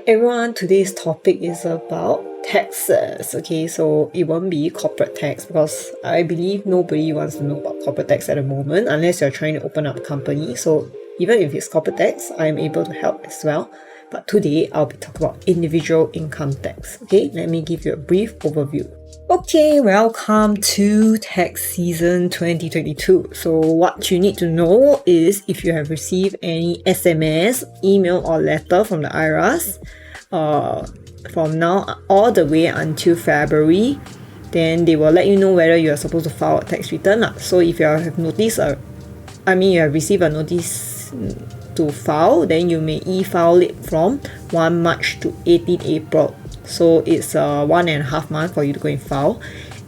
everyone, today's topic is about taxes. Okay, so it won't be corporate tax because I believe nobody wants to know about corporate tax at the moment unless you're trying to open up a company. So even if it's corporate tax, I'm able to help as well. But today I'll be talking about individual income tax. Okay, let me give you a brief overview. Okay, welcome to tax season 2022. So what you need to know is if you have received any SMS, email or letter from the IRS from now all the way until February, then they will let you know whether you are supposed to file a tax return. So if you have noticed, you have received a notice to file, then you may e-file it from 1 March to 18 April. So it's 1.5 months for you to go and file.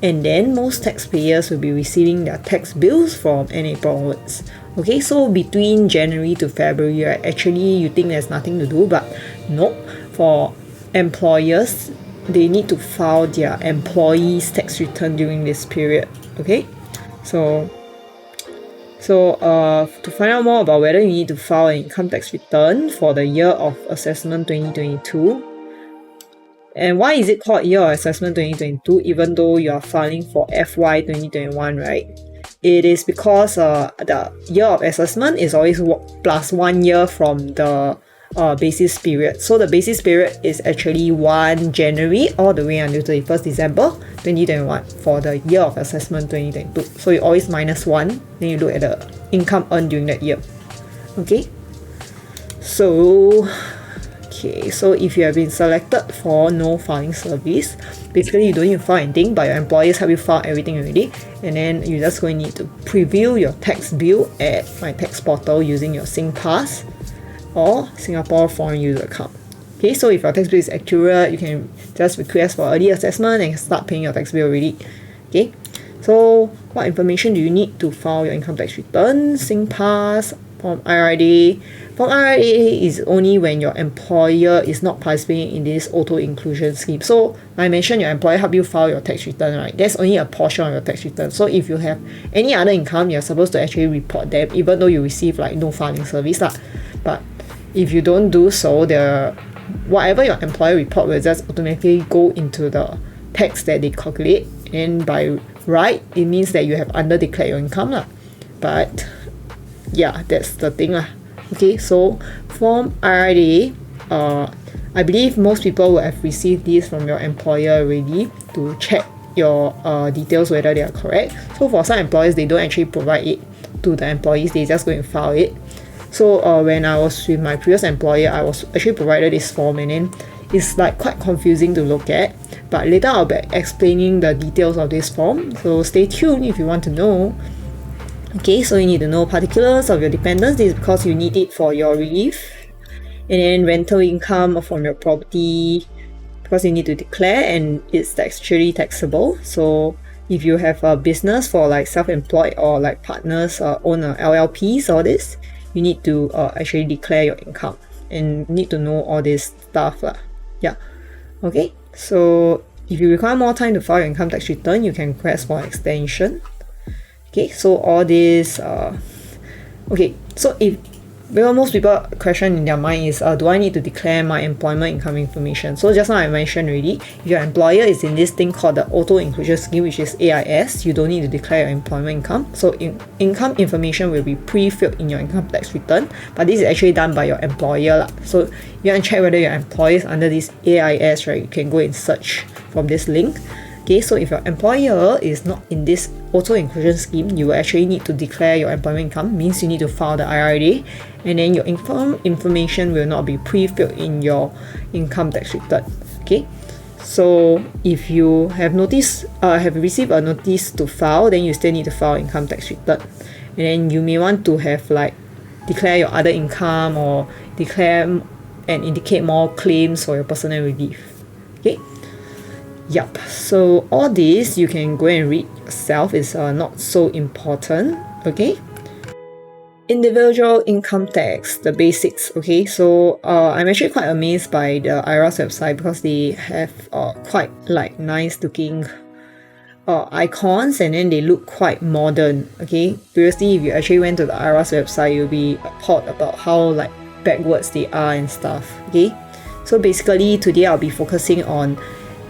And then most taxpayers will be receiving their tax bills from April onwards. Okay, so between January to February, right, actually you think there's nothing to do, but nope. For employers, they need to file their employees' tax return during this period. Okay, so to find out more about whether you need to file an income tax return for the year of assessment 2022, and why is it called year of assessment 2022 even though you are filing for FY 2021, right? It is because the year of assessment is always plus 1 year from the basis period. So the basis period is actually 1 January all the way until 31st December 2021 for the year of assessment 2022. So you always minus 1, then you look at the income earned during that year. Okay, so if you have been selected for no filing service, basically you don't need to file anything, but your employers help you file everything already, and then you're just going to need to preview your tax bill at my tax portal using your SingPass or Singapore Foreign User Account. Okay, so if your tax bill is accurate, you can just request for early assessment and start paying your tax bill already. Okay, so what information do you need to file your income tax return? SingPass, Form IR8A. Form IR8A is only when your employer is not participating in this auto inclusion scheme. So I mentioned your employer help you file your tax return, right? That's only a portion of your tax return. So if you have any other income, you're supposed to actually report them even though you receive like no filing service. But if you don't do so, whatever your employer report will just automatically go into the tax that they calculate, and by right, it means that you have under declared your income. But yeah, that's the thing. Okay, so Form IR8A, I believe most people will have received this from your employer already to check your details whether they are correct. So for some employers, they don't actually provide it to the employees, they just go and file it. So when I was with my previous employer, I was actually provided this form, and then it's like quite confusing to look at, but later I'll be explaining the details of this form, so stay tuned if you want to know. Okay, so you need to know particulars of your dependents. This is because you need it for your relief. And then rental income from your property, because you need to declare and it's actually taxable. So if you have a business for like self-employed or like partners own a LLPs, all this, you need to actually declare your income and need to know all this stuff. Yeah. Okay, so if you require more time to file your income tax return, you can request for extension. Okay, so all this, so most people question in their mind is, do I need to declare my employment income information? So just now I mentioned already, if your employer is in this thing called the auto inclusion scheme, which is AIS, you don't need to declare your employment income. So income information will be pre-filled in your income tax return, but this is actually done by your employer. So if you want to check whether your employer is under this AIS, right, you can go and search from this link. Okay, so if your employer is not in this auto inclusion scheme, you will actually need to declare your employment income, means you need to file the IR8A, and then your income information will not be pre-filled in your income tax return. Okay, so if you have received a notice to file, then you still need to file income tax return, and then you may want to have declare your other income or declare and indicate more claims for your personal relief. Okay. Yep, so all this you can go and read yourself, is not so important. Okay, individual income tax, the basics. Okay, so I'm actually quite amazed by the IRS website because they have quite like nice looking icons, and then they look quite modern. Okay, previously if you actually went to the IRS website, you'll be appalled about how like backwards they are and stuff. Okay, So basically today I'll be focusing on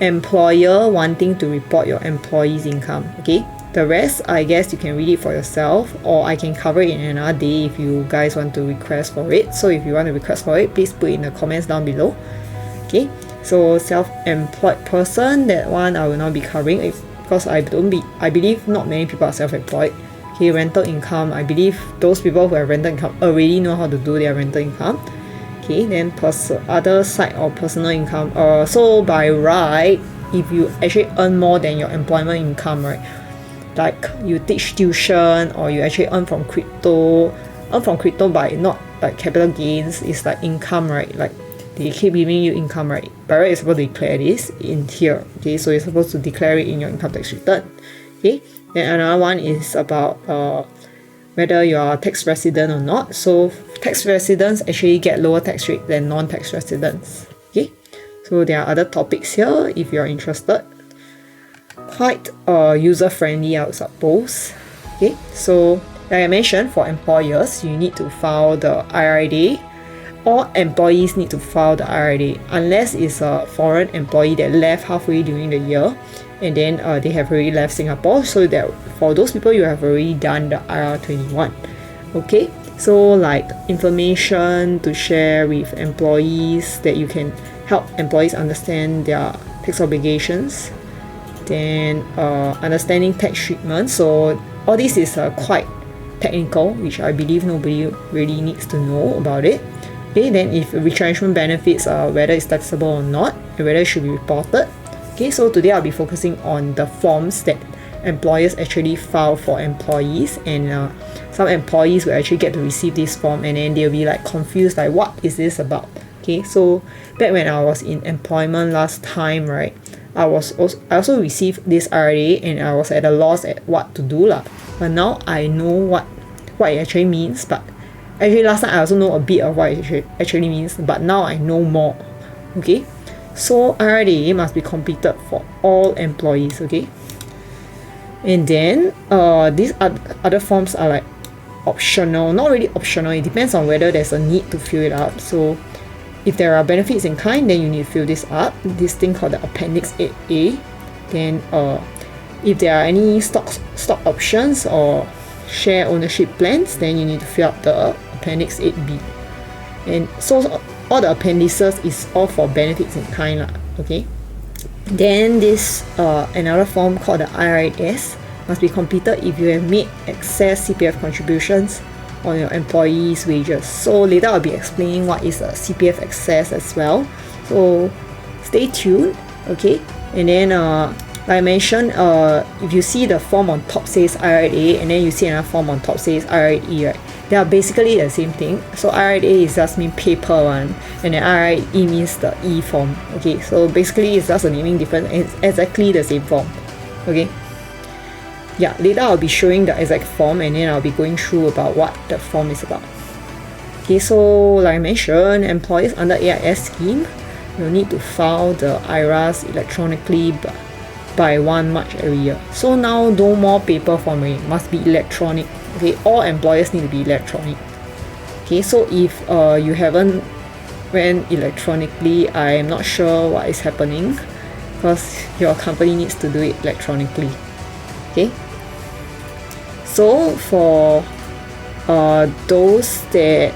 employer wanting to report your employees' income. Okay, the rest I guess you can read it for yourself, or I can cover it in another day if you guys want to request for it. So if you want to request for it, please put in the comments down below. Okay, so self-employed person, that one I will not be covering because I believe not many people are self-employed. Okay, rental income, I believe those people who have rental income already know how to do their rental income. Okay, then other side of personal income. So by right, if you actually earn more than your employment income, right, like you teach tuition or you actually earn from crypto by not like capital gains, it's like income, right? Like they keep giving you income, right? By right, you're supposed to declare this in here. Okay, so you're supposed to declare it in your income tax return. Okay, then another one is about whether you are a tax resident or not. So tax residents actually get lower tax rate than non-tax residents. Okay, so there are other topics here if you're interested. Quite user-friendly, I would suppose. Okay, so like I mentioned, for employers, you need to file the IR8A. All employees need to file the IR8A unless it's a foreign employee that left halfway during the year and then they have already left Singapore. So that for those people, you have already done the IR21. Okay, so like information to share with employees that you can help employees understand their tax obligations, then understanding tax treatment. So all this is quite technical, which I believe nobody really needs to know about it. Okay, then if retrenchment benefits, whether it's taxable or not, and whether it should be reported. Okay, so today I'll be focusing on the forms that employers actually file for employees, and some employees will actually get to receive this form and then they'll be like confused, like what is this about? Okay, so back when I was in employment last time, right, I also received this IR8A and I was at a loss at what to do lah. But now I know what it actually means. But actually last time I also know a bit of what it actually means, but now I know more. Okay, so IR8A must be completed for all employees. Okay, and then these other forms are like optional, not really optional, it depends on whether there's a need to fill it up. So if there are benefits in kind, then you need to fill this up, this thing called the Appendix 8A. Then if there are any stock options or share ownership plans, then you need to fill up the Appendix 8B. And so all the appendices is all for benefits in kind lah. Okay, then this another form called the IR8S must be completed if you have made excess CPF contributions on your employees' wages. So later I'll be explaining what is a CPF excess as well. So stay tuned. Okay, and then like I mentioned, if you see the form on top says IR8A and then you see another form on top says IR8E, right, they are basically the same thing. So IR8A is just mean paper one, and then IR8E means the E form. Okay, so basically it's just a naming difference. It's exactly the same form. Okay, yeah, later I'll be showing the exact form and then I'll be going through about what the form is about. Okay, so like I mentioned, employees under AIS scheme will need to file the IRAS electronically by 1 March every year. So now no more paper form, it must be electronic. Okay, all employers need to be electronic. Okay, so if you haven't went electronically, I am not sure what is happening because your company needs to do it electronically. Okay, so for those that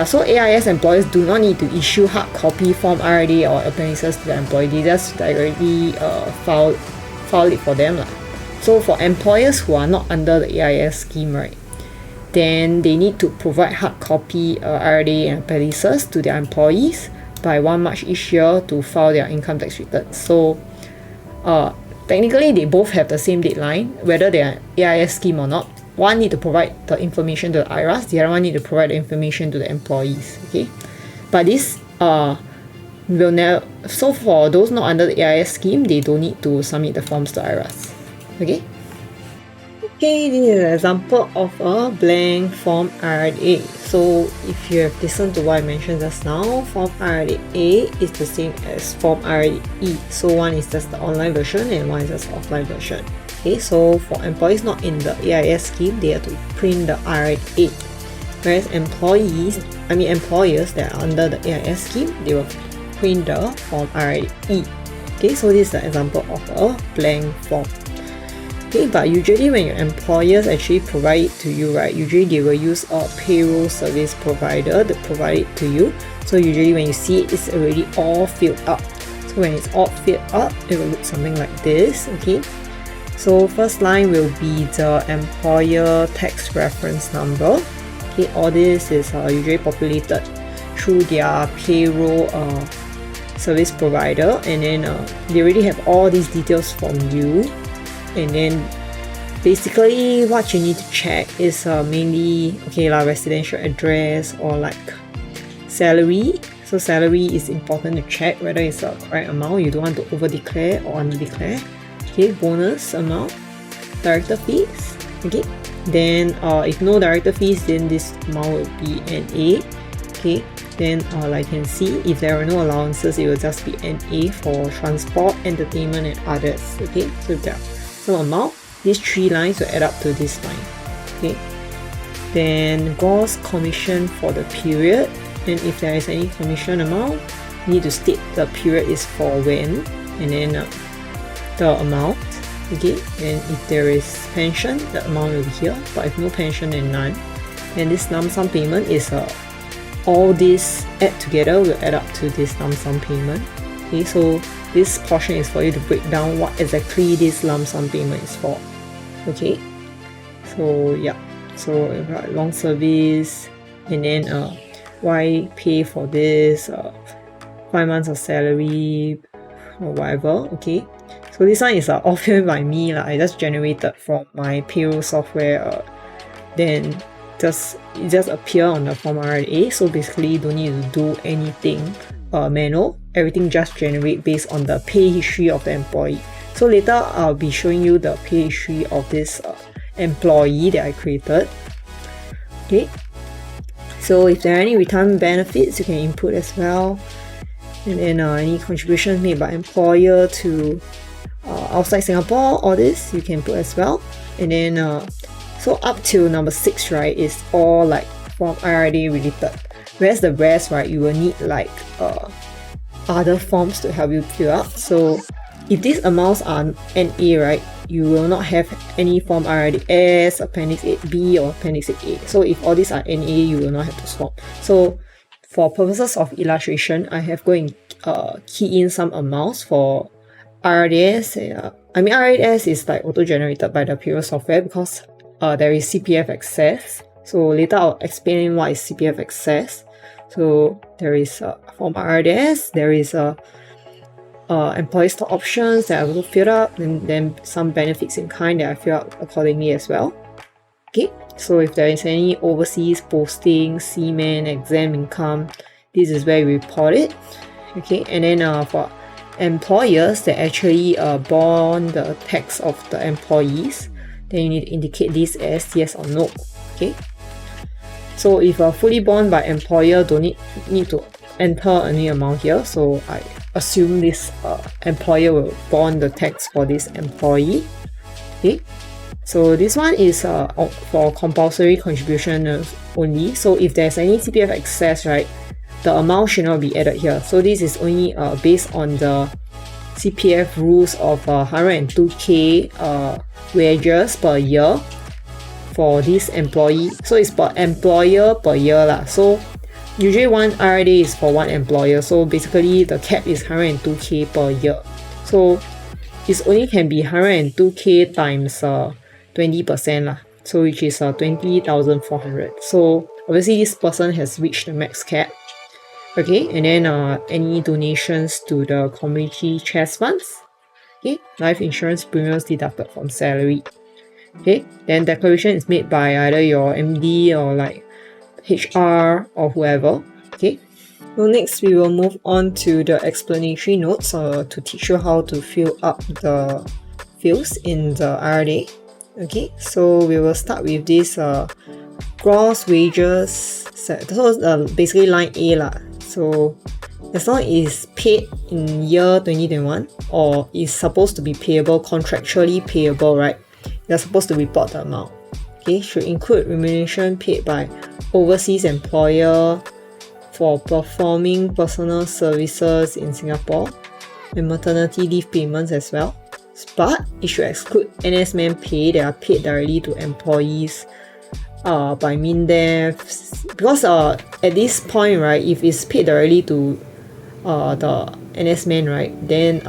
so AIS employers do not need to issue hard copy form IR8A or appendices to the employee. They just directly file it for them lah. So for employers who are not under the AIS scheme, right, then they need to provide hard copy IR8A and appendices to their employees by 1 March each year to file their income tax returns. So technically they both have the same deadline, whether they are AIS scheme or not. One need to provide the information to the IRAS, the other one need to provide the information to the employees. Okay, but this will never. So for those not under the AIS scheme, they don't need to submit the forms to IRAS. Okay. Okay, this is an example of a blank form IR8A. So if you have listened to what I mentioned just now, form IR8A is the same as form IR8E. So one is just the online version and one is just the offline version. Okay, so for employees not in the AIS scheme, they have to print the IR8A. Whereas employers that are under the AIS scheme, they will print the form IR8E. Okay, so this is an example of a blank form. Okay, but usually when your employers actually provide it to you, right, usually they will use a payroll service provider to provide it to you. So usually when you see it, it's already all filled up. So when it's all filled up, it will look something like this. Okay, so first line will be the employer tax reference number. Okay, all this is usually populated through their payroll service provider, and then they already have all these details from you. And then basically what you need to check is mainly residential address or like salary. So salary is important to check whether it's a correct amount. You don't want to over declare or under declare. Okay, bonus amount, director fees. Okay, then if no director fees, then this amount will be NA. Okay, then like you can see, if there are no allowances, it will just be NA for transport, entertainment and others. Okay, so if there are some amount, these three lines will add up to this line. Okay, then gross commission for the period, and if there is any commission amount, you need to state the period is for when, and then the amount. Okay, and if there is pension, the amount will be here, but if no pension, then none. And this lump sum payment is all this add together will add up to this lump sum payment. Okay, so this portion is for you to break down what exactly this lump sum payment is for. Okay, so yeah, so long service, and then why pay for this 5 months of salary or whatever. Okay, so this one is all filled by me lah. I just generated from my payroll software, then it just appear on the form IR8A. So basically you don't need to do anything manual. Everything just generate based on the pay history of the employee. So later I'll be showing you the pay history of this employee that I created. Okay, so if there are any retirement benefits, you can input as well, and then any contributions made by employer to outside Singapore, all this you can put as well. And then so up to number 6, right, is all like form IR8A related, whereas the rest, right, you will need like other forms to help you fill up. So if these amounts are NA, right, you will not have any form IR8S, Appendix 8B or Appendix 8A. So if all these are NA, you will not have to swap. So for purposes of illustration, I have going key in some amounts for IR8S. IR8S is like auto-generated by the payroll software because there is CPF access. So later I'll explain what is CPF access. So there is form IR8S, there is employee stock options that I also filled up, and then some benefits in kind that I fill up accordingly as well. Okay, so if there is any overseas posting, seaman, exam income, this is where you report it. Okay, and then for employers that actually bond the tax of the employees, then you need to indicate this as yes or no. Okay, so if fully bond by employer, don't need to enter any amount here. So I assume this employer will bond the tax for this employee. Okay, so this one is for compulsory contribution only. So if there's any CPF excess, right, the amount should not be added here. So this is only based on the CPF rules of 102k wages per year for this employee. So it's per employer per year lah. So usually one IR8A is for one employer. So basically the cap is 102k per year. So it only can be 102k times 20% lah. So which is 20,400. So obviously this person has reached the max cap. Okay, and then any donations to the community chest funds. Okay, life insurance premiums deducted from salary. Okay, then declaration is made by either your MD or like HR or whoever. Okay, so next we will move on to the explanatory notes to teach you how to fill up the fields in the IR8A. Okay, so we will start with this gross wages set. So basically line A lah. So as long as it's paid in year 2021 or is supposed to be payable, contractually payable, right, you're supposed to report the amount. Okay, should include remuneration paid by overseas employer for performing personal services in Singapore and maternity leave payments as well. But it should exclude NS men pay that are paid directly to employees by MINDEF, because at this point, right, if it's paid directly to the NS men, right, then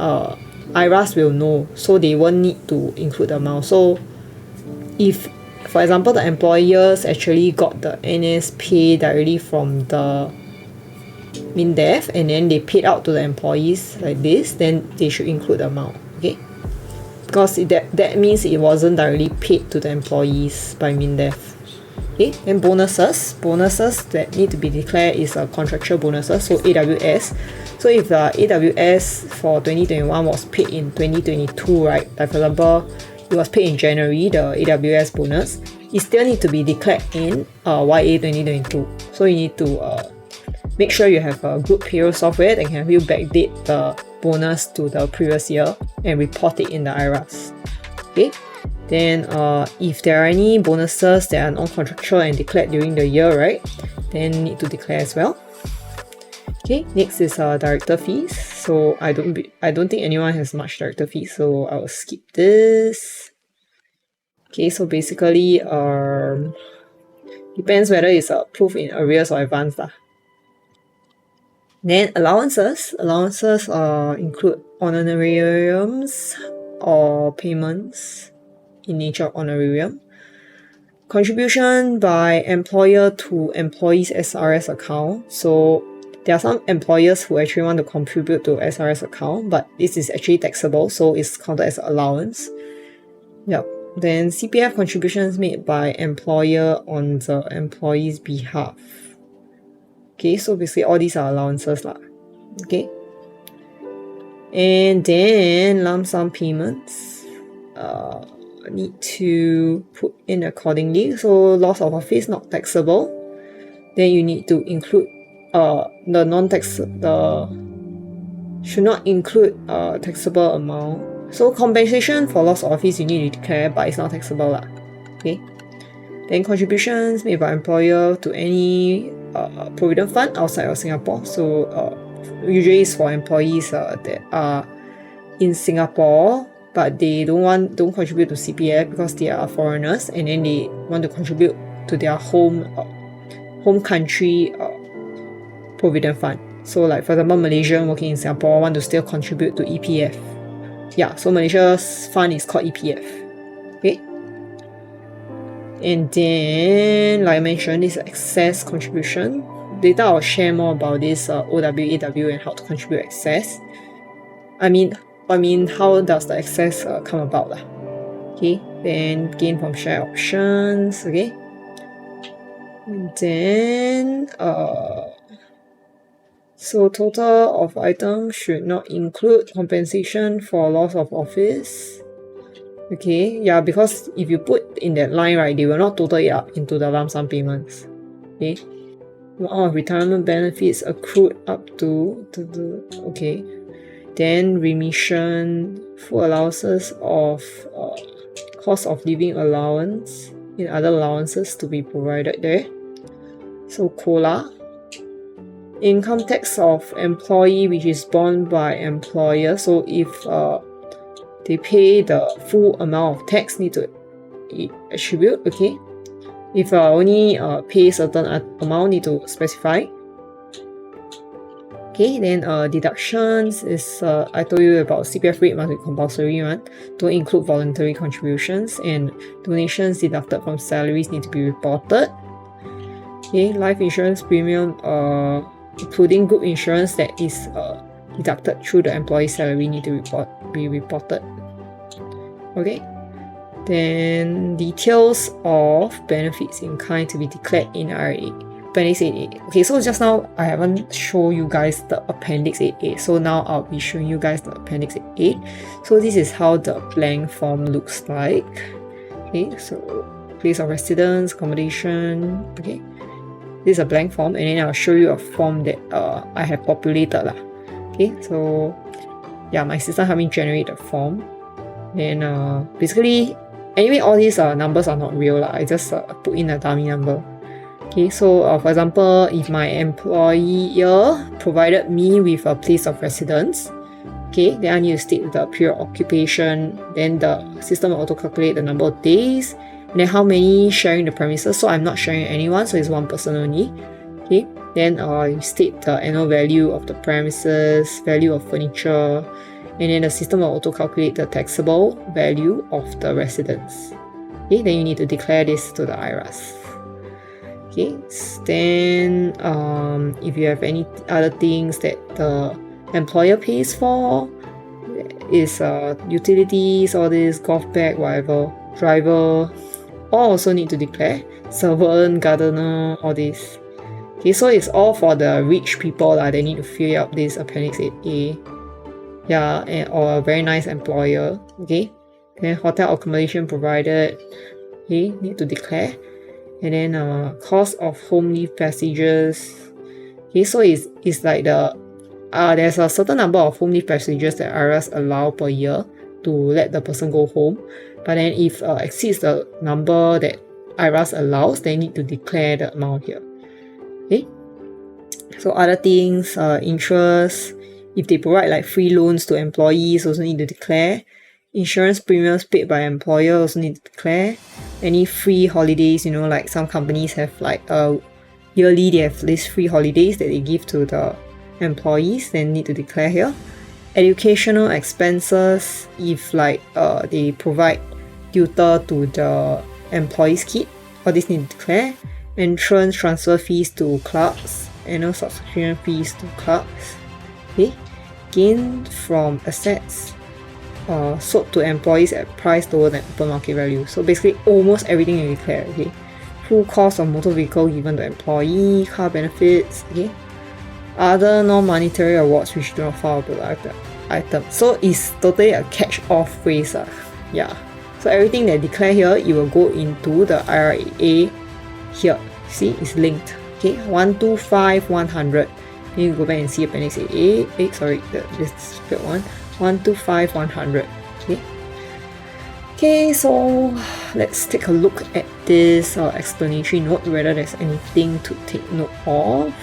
IRAS will know, so they won't need to include the amount. So if, for example, the employers actually got the NS pay directly from the MINDEF and then they paid out to the employees like this, then they should include the amount, okay? Because that means it wasn't directly paid to the employees by MINDEF. Okay, then bonuses that need to be declared is contractual bonuses, so AWS. So if the AWS for 2021 was paid in 2022, right, like for example, it was paid in January, the AWS bonus, it still need to be declared in YA 2022. So you need to make sure you have a good payroll software that can help you backdate the bonus to the previous year and report it in the IRAS. Okay. Then if there are any bonuses that are non-contractual and declared during the year, right, then need to declare as well. Okay, next is director fees. So I don't think anyone has much director fees, so I will skip this. Okay, so basically depends whether it's approved in arrears or advance lah. Then allowances include honorariums or payments in nature of honorarium, contribution by employer to employees' SRS account. So there are some employers who actually want to contribute to SRS account, but this is actually taxable, so it's counted as allowance. Yep. Then CPF contributions made by employer on the employee's behalf. Okay, so basically all these are allowances lah. Okay. And then lump sum payments need to put in accordingly. So loss of office not taxable. Then you need to include should not include taxable amount. So compensation for loss of office you need to declare, but it's not taxable lah. Okay. Then contributions made by employer to any provident fund outside of Singapore. So usually it's for employees that are in Singapore, but they don't contribute to CPF because they are foreigners, and then they want to contribute to their home country provident fund. So like for example, Malaysian working in Singapore want to still contribute to EPF. Yeah, so Malaysia's fund is called EPF. Okay. And then, like I mentioned, this excess contribution. Later I'll share more about this OWAW and how to contribute excess. I mean, how does the excess come about lah? Okay, then gain from share options. Okay, and then so total of items should not include compensation for loss of office. Okay, yeah, because if you put in that line, right, they will not total it up into the lump sum payments. Okay, amount of retirement benefits accrued up to okay. Then remission, full allowances of cost of living allowance and other allowances to be provided there. So COLA, income tax of employee which is borne by employer. So if they pay the full amount of tax, need to attribute. Okay, if only pay certain amount, need to specify. Okay, then deductions is I told you about CPF rate must be compulsory one. Don't include voluntary contributions, and donations deducted from salaries need to be reported. Okay, life insurance premium including group insurance that is deducted through the employee salary need to be reported. Okay, then details of benefits in kind to be declared in IR8A. Appendix 8A. Okay, so just now I haven't shown you guys the Appendix 8A, so now I'll be showing you guys the Appendix 8A. So this is how the blank form looks like. Okay, so place of residence, accommodation. Okay, this is a blank form, and then I'll show you a form that I have populated lah. Okay, so yeah, my system helped me generate the form. Then basically Anyway, all these numbers are not real lah. I just put in a dummy number. Okay, so for example, if my employer provided me with a place of residence, okay, then I need to state the period of occupation, then the system will auto-calculate the number of days, and then how many sharing the premises. So I'm not sharing anyone, so it's one person only. Okay, then you state the annual value of the premises, value of furniture, and then the system will auto-calculate the taxable value of the residence. Okay, then you need to declare this to the IRAS. Okay, then if you have any other things that the employer pays for, is utilities, all this, golf bag, whatever, driver, all also need to declare, servant, gardener, all this. Okay, so it's all for the rich people they need to fill up this Appendix 8A. Yeah, or a very nice employer. Okay, then hotel accommodation provided, okay, need to declare. And then cost of home leave passages. Okay, so it's like there's a certain number of home leave passages that IRAS allow per year to let the person go home. But then if exceeds the number that IRAS allows, they need to declare the amount here. Okay, so other things, interest, if they provide like free loans to employees, also need to declare. Insurance premiums paid by employer, also need to declare. Any free holidays, like some companies have like yearly they have these free holidays that they give to the employees, then need to declare here. Educational expenses, if like they provide tutor to the employees' kid, all this need to declare. Entrance transfer fees to clubs, annual subscription fees to clubs. Okay, gain from assets sold to employees at price lower than open market value. So basically almost everything you declare. Okay, full cost of motor vehicle given to employee, car benefits. Okay, other non-monetary awards which do not fall under the item. So it's totally a catch-all phrase. Yeah. So everything that declare here, it will go into the IR8A here. See, it's linked. Okay, 125, 100. Then you go back and see Appendix 8A. Sorry, this spelled one. 125, 100. Okay. Okay, so let's take a look at this explanatory note, whether there's anything to take note of.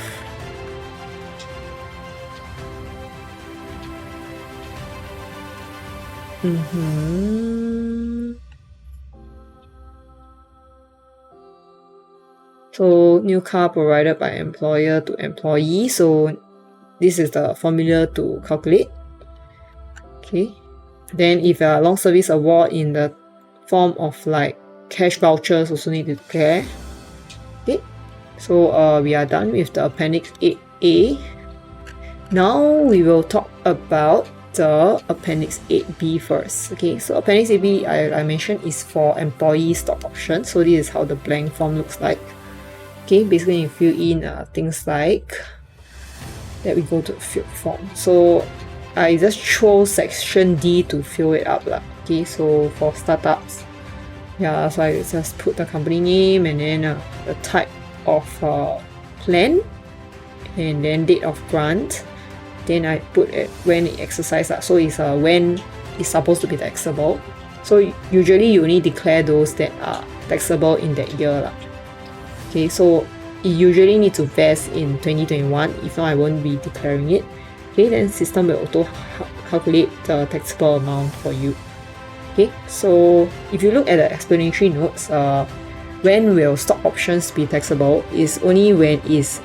So new car provided by employer to employee. So this is the formula to calculate. Okay. Then if a long service award in the form of like cash vouchers, also need to declare. Okay. So we are done with the Appendix 8A. Now we will talk about the Appendix 8B first. Okay, so Appendix 8B I mentioned is for employee stock options. So this is how the blank form looks like. Okay, basically you fill in things like that. We go to field form. So I just chose section D to fill it up. Okay, so for startups, yeah, so I just put the company name and then the type of plan and then date of grant. Then I put it when it exercised. So it's when it's supposed to be taxable. So usually you only declare those that are taxable in that year. Okay, so it usually needs to vest in 2021. If not, I won't be declaring it. Okay, then system will auto calculate the taxable amount for you. Okay, so if you look at the explanatory notes, when will stock options be taxable is only when it's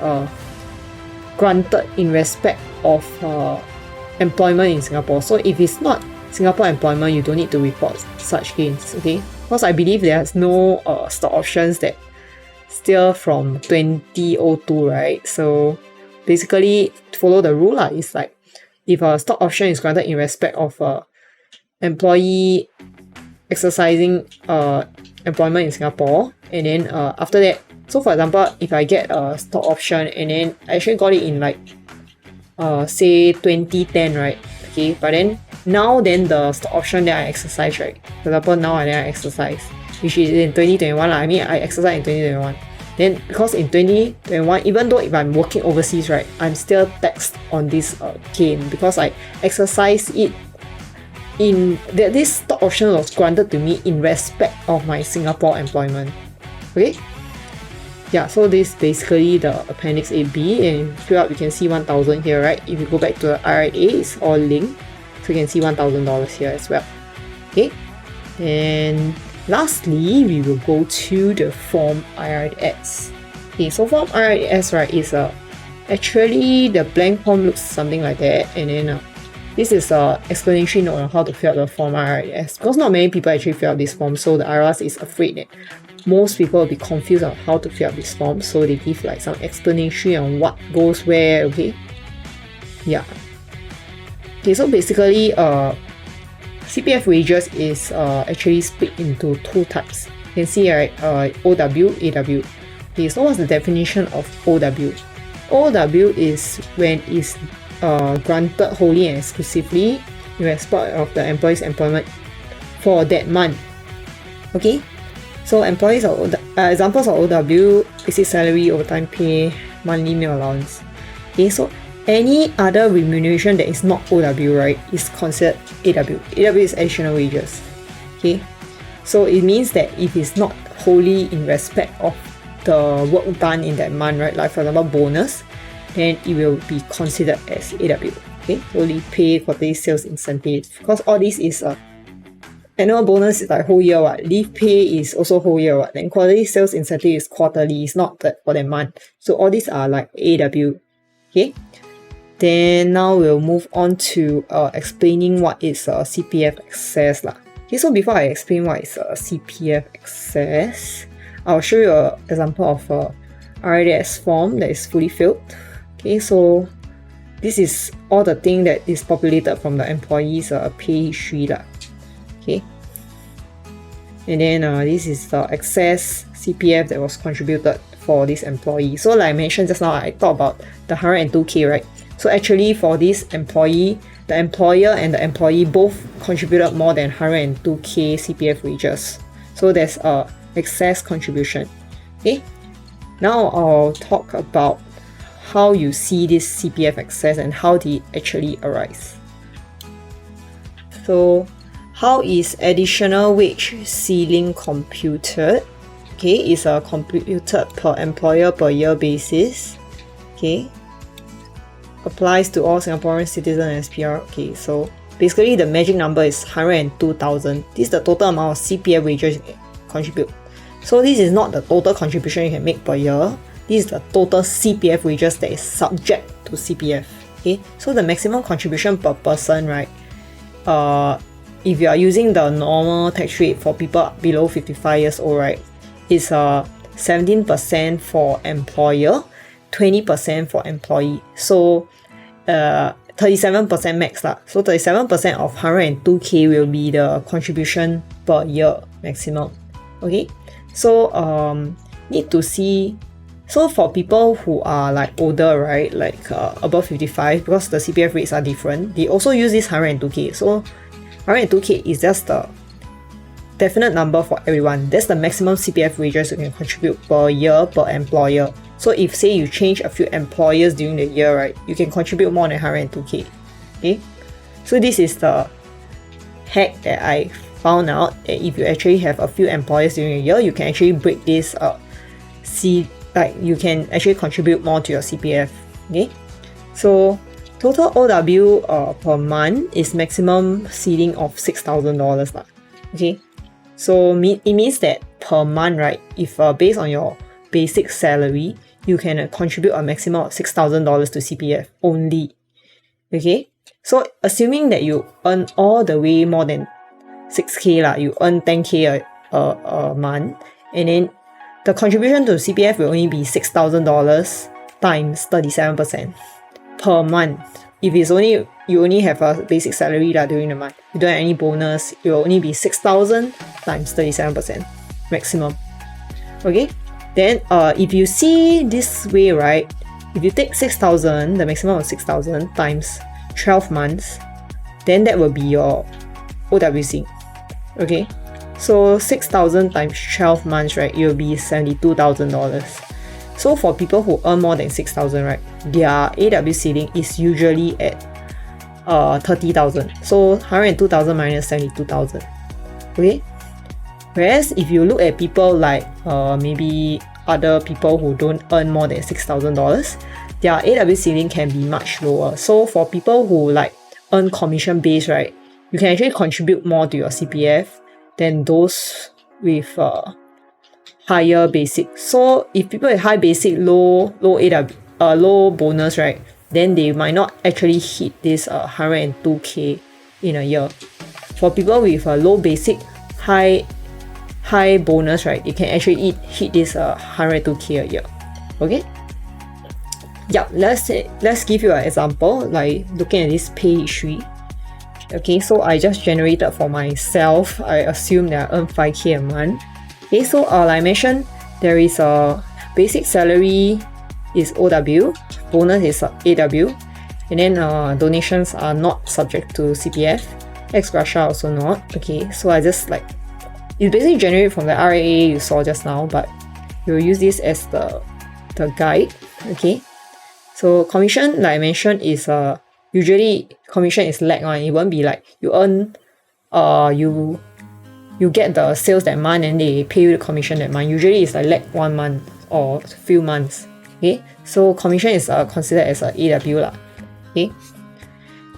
granted in respect of employment in Singapore. So if it's not Singapore employment, you don't need to report such gains. Okay, because I believe there's no stock options that still from 2002, right? So basically follow the rule it's like if a stock option is granted in respect of employee exercising employment in Singapore, and then after that, so for example, if I get a stock option and then I actually got it in like say 2010, right? Okay, but then the stock option that I exercise, right? For example, now I exercise, which is in 2021. I mean, I exercise in 2021. Then because in 2021, even though if I'm working overseas, right, I'm still taxed on this gain because I exercise it this stock option was granted to me in respect of my Singapore employment. Okay. Yeah, so this is basically the Appendix 8B, and fill up you can see 1,000 here, right? If you go back to the IR8A, it's all linked, so you can see $1,000 here as well. Okay, and lastly, we will go to the form IR8S. Okay, so form IR8S, right, is actually the blank form looks something like that, and then this is an explanatory note on how to fill out the form IR8S, because not many people actually fill out this form, so the IRS is afraid that most people will be confused on how to fill out this form, so they give like some explanation on what goes where. Okay, yeah. Okay, so basically CPF wages is actually split into two types. You can see, right, OW, AW. Okay, so what's the definition of OW? OW is when it's granted wholly and exclusively in respect of the employee's employment for that month. Okay, so employees are examples of OW: basic salary, overtime pay, monthly meal allowance. Okay, so any other remuneration that is not OW, right, is considered AW. AW is additional wages. Okay, so it means that if it's not wholly in respect of the work done in that month, right, like for example bonus, then it will be considered as AW. Okay, only pay, quarterly sales incentive, because all this is annual bonus is like whole year, what? Leave pay is also whole year, what? Then quarterly sales incentive is quarterly, it's not that for the month. So all these are like AW. Okay. Then now we'll move on to explaining what is CPF access lah. Okay, so before I explain what is CPF access, I'll show you an example of a IR8S form that is fully filled. Okay, so this is all the thing that is populated from the employee's pay history lah. Okay, and then this is the excess CPF that was contributed for this employee. So like I mentioned just now, I talked about the 102k, right? So actually for this employee, the employer and the employee both contributed more than 102k CPF wages. So there's a excess contribution. Okay, now I'll talk about how you see this CPF excess and how they actually arise. So how is additional wage ceiling computed? Okay, it's computed per employer per year basis. Okay, applies to all Singaporean citizens and SPR. Okay, so basically the magic number is 102,000. This is the total amount of CPF wages you can contribute. So this is not the total contribution you can make per year. This is the total CPF wages that is subject to CPF. Okay, so the maximum contribution per person, right? If you are using the normal tax rate for people below 55 years old, right, it's 17% for employer, 20% for employee. So 37% max lah. So 37% of 102k will be the contribution per year maximum. Okay, so need to see. So for people who are like older, right, like above 55, because the CPF rates are different, they also use this 102k. So 102k is just the definite number for everyone. That's the maximum CPF wages you can contribute per year per employer. So if say you change a few employers during the year, right, you can contribute more than 102k. Okay, so this is the hack that I found out, that if you actually have a few employers during a year, you can actually break this up. Like you can actually contribute more to your CPF. Okay, so total OW per month is maximum ceiling of $6,000 lah. Okay, so it means that per month, right, if based on your basic salary, you can contribute a maximum of $6,000 to CPF only. Okay, so assuming that you earn all the way more than 6k lah, you earn 10k a month, and then the contribution to CPF will only be $6,000 times 37% per month. If it's only you only have a basic salary lah during the month, you don't have any bonus, it will only be 6,000 times 37% maximum. Okay, then if you see this way, right, if you take 6,000, the maximum of 6,000 times 12 months, then that will be your OWC. Okay, so 6,000 times 12 months, right, it will be $72,000. So for people who earn more than 6,000, right, their AW ceiling is usually at 30,000. So 102,000 minus 72,000. Okay. Whereas if you look at people like maybe other people who don't earn more than $6,000, their AW ceiling can be much lower. So for people who like earn commission base, right, you can actually contribute more to your CPF than those with higher basic. So if people with high basic, low bonus, right, then they might not actually hit this 102k in a year. For people with a low basic, high bonus, right, you can actually hit this 102k a year. Okay. Yeah, let's give you an example, like looking at this pay history. Okay, so I just generated for myself. I assume that I earn 5k a month. Okay, so like I mentioned, there is a basic salary is OW, bonus is AW, and then donations are not subject to CPF, ex gratia also not. Okay, so I just like, it's basically generated from the IR8A you saw just now, but we'll use this as the guide. Okay, so commission, like I mentioned, is usually commission is lag on. It won't be like you earn you get the sales that month and they pay you the commission that month. Usually it's like lag 1 month or few months. Okay, so commission is considered as a AW lah. Okay,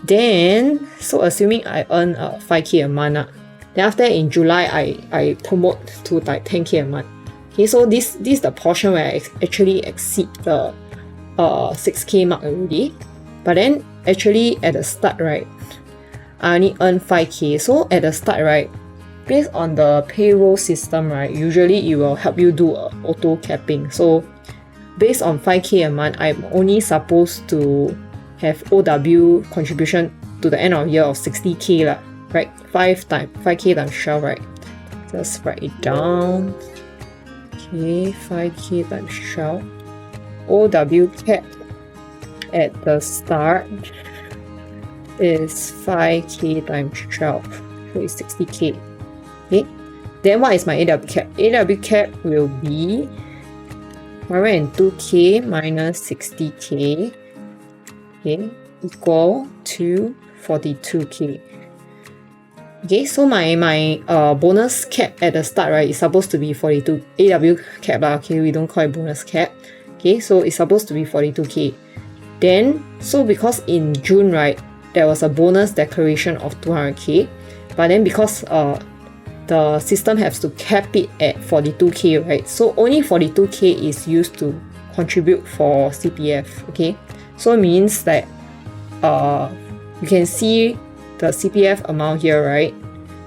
then so assuming I earn 5k a month, then after in July I promote to like 10k a month. Okay, so this is the portion where I actually exceed the 6k mark already. But then actually at the start, right, I only earn 5k. So at the start, right, based on the payroll system, right, usually it will help you do auto capping. So based on 5k a month, I'm only supposed to have OW contribution to the end of year of 60k lah, right? 5k times 12, right? Just write it down. Okay, 5k times 12. OW cap at the start is 5k times 12, so it's 60k. Okay, then what is my AW cap? AW cap will be 102k minus 60k, okay, equal to 42k. Okay, so my bonus cap at the start, right, is supposed to be 42. AW cap, okay, we don't call it bonus cap. Okay, so it's supposed to be 42k. Then, so because in June, right, there was a bonus declaration of 200k, but then because the system has to cap it at 42k, right, so only 42k is used to contribute for CPF. Okay, so it means that you can see the CPF amount here, right?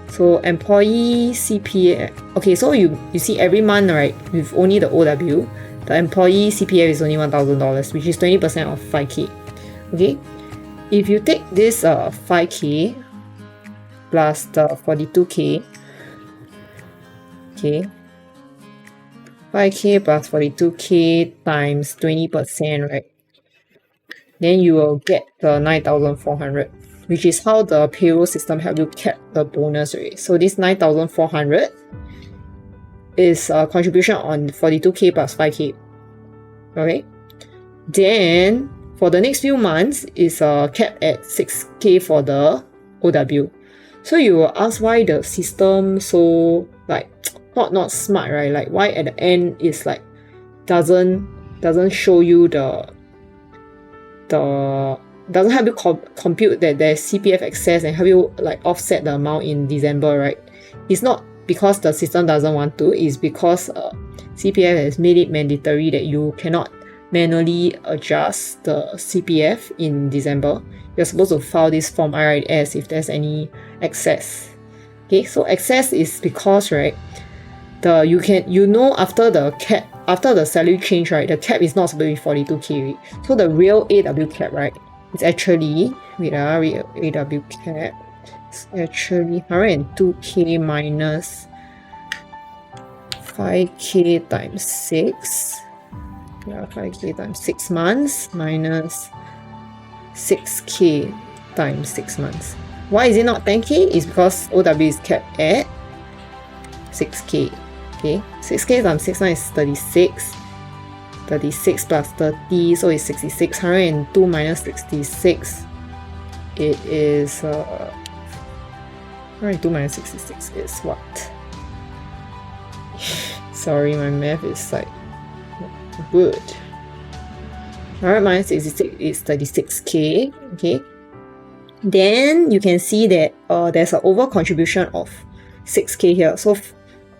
So employee CPF, okay, so you see every month, right, with only the OW, the employee CPF is only $1,000, which is 20% of 5k. Okay, if you take this 5k plus the 42k, okay, 5k plus 42k times 20%, right, then you will get the 9,400, which is how the payroll system help you cap the bonus rate. So this 9,400 is a contribution on 42k plus 5k. Okay, then for the next few months is capped at 6k for the OW. So you will ask why the system so like not smart, right? Like why at the end is like doesn't show you doesn't help you compute that there's CPF excess and help you like offset the amount in December, right? It's not because the system doesn't want to, it's because CPF has made it mandatory that you cannot manually adjust the CPF in December. You're supposed to file this form IR8S if there's any excess. Okay, so excess is because, right, after the cap, after the salary change, right, the cap is not supposed to be 42k. So the real AW cap, right, it's actually real AW cap. It's actually 102k minus 5k times 6. Yeah, 5k times 6 months minus 6k times 6 months. Why is it not 10k? It's because OW is capped at 6k. Okay, 6k times 6 months is 36. 36 plus 30, so it's 66. 102 minus 66 it is 102 minus 66 is what? Sorry, my math is like not good. 100 minus 66 is 36k. Okay, then you can see that there's an over contribution of 6k here. So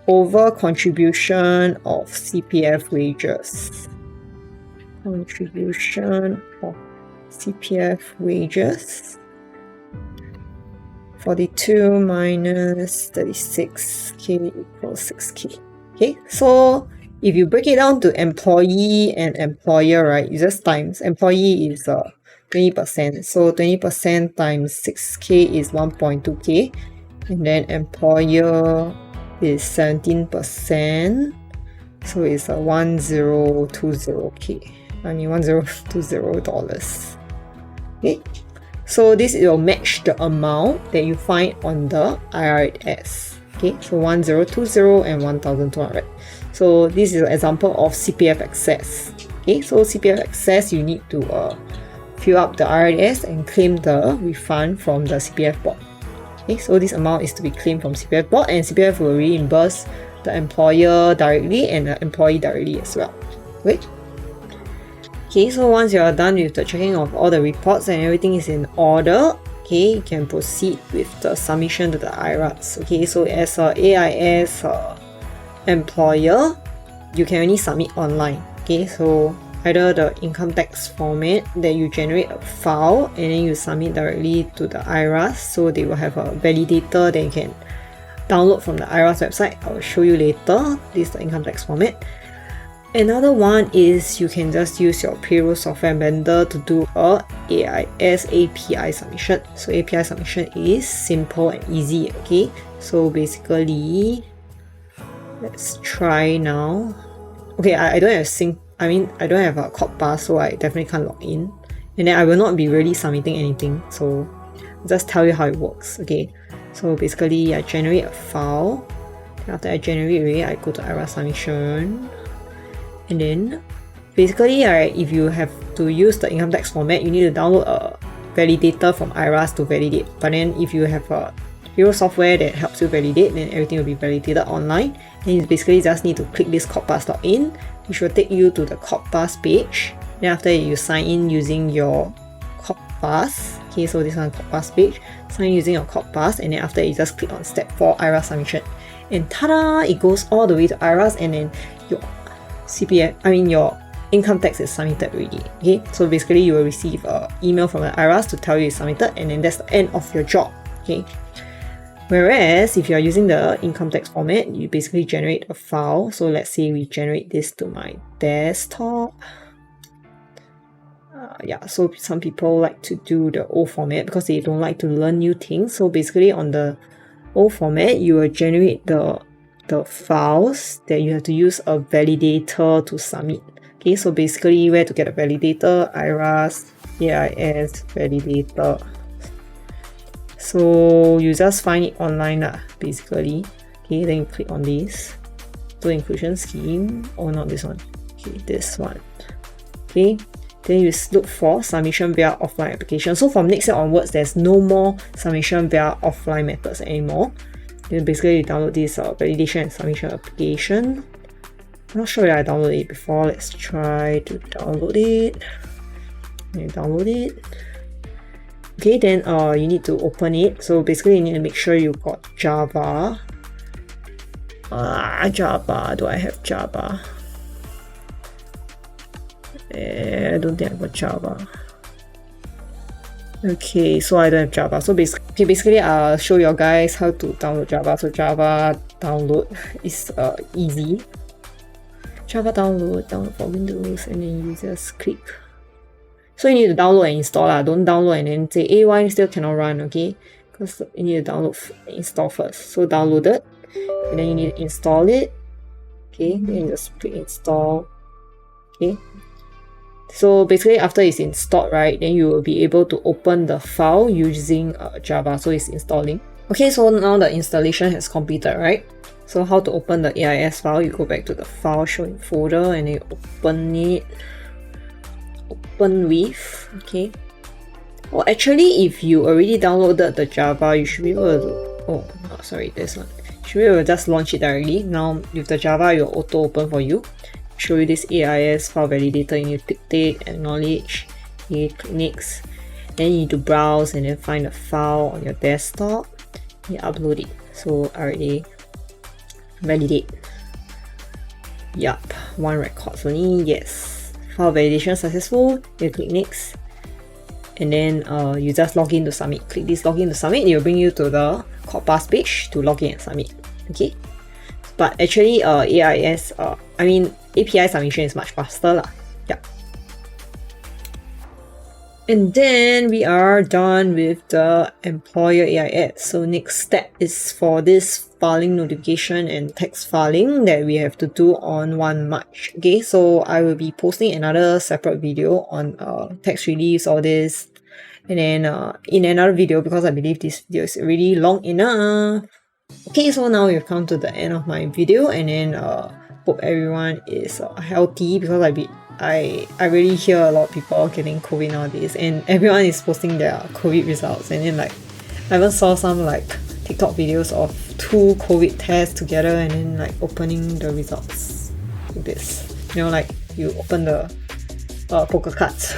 over contribution of CPF wages. Contribution of CPF wages. 42 minus 36k equals 6k. Okay, so if you break it down to employee and employer, right, you just times. Employee is 20%. So 20% times 6k is 1.2k. And then employer is 17%. So it's 1020k. $1020. Okay. So this will match the amount that you find on the IR8S. Okay, so 1020 and 1200. So this is an example of CPF access. Okay, so CPF access, you need to fill up the IR8S and claim the refund from the CPF board. Okay, so this amount is to be claimed from CPF board, and CPF will reimburse the employer directly and the employee directly as well. Okay. Okay, so once you are done with the checking of all the reports and everything is in order, okay, you can proceed with the submission to the IRAS. Okay, so as a AIS employer, you can only submit online. Okay, so either the income tax format that you generate a file and then you submit directly to the IRAS, so they will have a validator that you can download from the IRAS website. I will show you later. This is the income tax format. Another one is you can just use your payroll software vendor to do a AIS API submission. So API submission is simple and easy. Okay, so basically, let's try now. Okay, I don't have I don't have a corp pass, so I definitely can't log in. And then I will not be really submitting anything. So I'll just tell you how it works. Okay, so basically I generate a file. After I generate it, I go to IRAS submission. And then basically, if you have to use the income tax format, you need to download a validator from IRAS to validate. But then if you have a payroll software that helps you validate, then everything will be validated online. And you basically just need to click this CorpPass login, which will take you to the CorpPass page. Then after you sign in using your CorpPass, okay, so this one CorpPass page, sign in using your CorpPass, and then after you just click on step 4 IRAS submission. And ta-da! It goes all the way to IRAS, and then your your income tax is submitted already. Okay, so basically you will receive an email from the IRAS to tell you it's submitted, and then that's the end of your job. Okay. Whereas if you are using the income tax format, you basically generate a file. So let's say we generate this to my desktop. So some people like to do the old format because they don't like to learn new things. So basically on the old format, you will generate the files that you have to use a validator to submit. Okay, so basically where to get a validator, IRAS, AIS, validator. So you just find it online basically. Okay, then you click on this. So inclusion scheme, or not this one. Okay, this one. Okay, then you look for submission via offline application. So from next year onwards, there's no more submission via offline methods anymore. Then basically you download this validation and submission application. I'm not sure that I downloaded it before. Let's try to download it. And download it. Okay, then you need to open it. So basically you need to make sure you got Java. Java. Do I have Java? I don't think I got Java. Okay, so I don't have Java. So basically I'll show you guys how to download Java. So Java download is easy. Java download for Windows, and then you just click. So you need to download and install. Don't download and then say, why still cannot run, okay? Because you need to download install first. So download it, and then you need to install it. Okay, then you just click install. Okay. So basically after it's installed, right, then you will be able to open the file using Java. So it's installing. Okay, so now the installation has completed, right? So how to open the AIS file? You go back to the file showing folder and you open it. Open with, okay. Well, actually, if you already downloaded the Java, you should be able to. Oh, no, sorry, this one. You should be able to just launch it directly. Now, with the Java, it will auto open for you. Show you this AIS file validator. You need to click take, acknowledge, okay, click next. Then you need to browse and then find the file on your desktop. You upload it. So IR8A validate. Yup, one record only. Yes, file validation successful. You click next. And then you just log in to submit. Click this login to submit, it will bring you to the Codebus page to log in and submit. Okay, but actually AIS API submission is much faster lah. Yeah. And then we are done with the employer AIS. So next step is for this filing notification and tax filing that we have to do on 1 March. Okay, so I will be posting another separate video on tax reliefs, all this. And then in another video, because I believe this video is already long enough. Okay, so now we've come to the end of my video, and then hope everyone is healthy, because I really hear a lot of people getting COVID nowadays, and everyone is posting their COVID results. And then like I even saw some like TikTok videos of 2 COVID tests together and then like opening the results like this. You know, like you open the poker cards.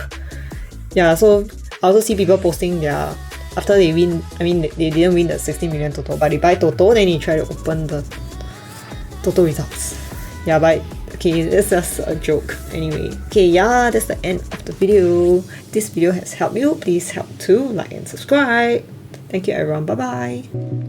Yeah, so I also see people posting their after they win. I mean, they didn't win the 16 million Toto, but they buy Toto, then they try to open the Toto results. Yeah, but okay, it's just a joke. Anyway, okay, yeah, that's the end of the video. If this video has helped you, please help to like and subscribe. Thank you everyone. Bye bye.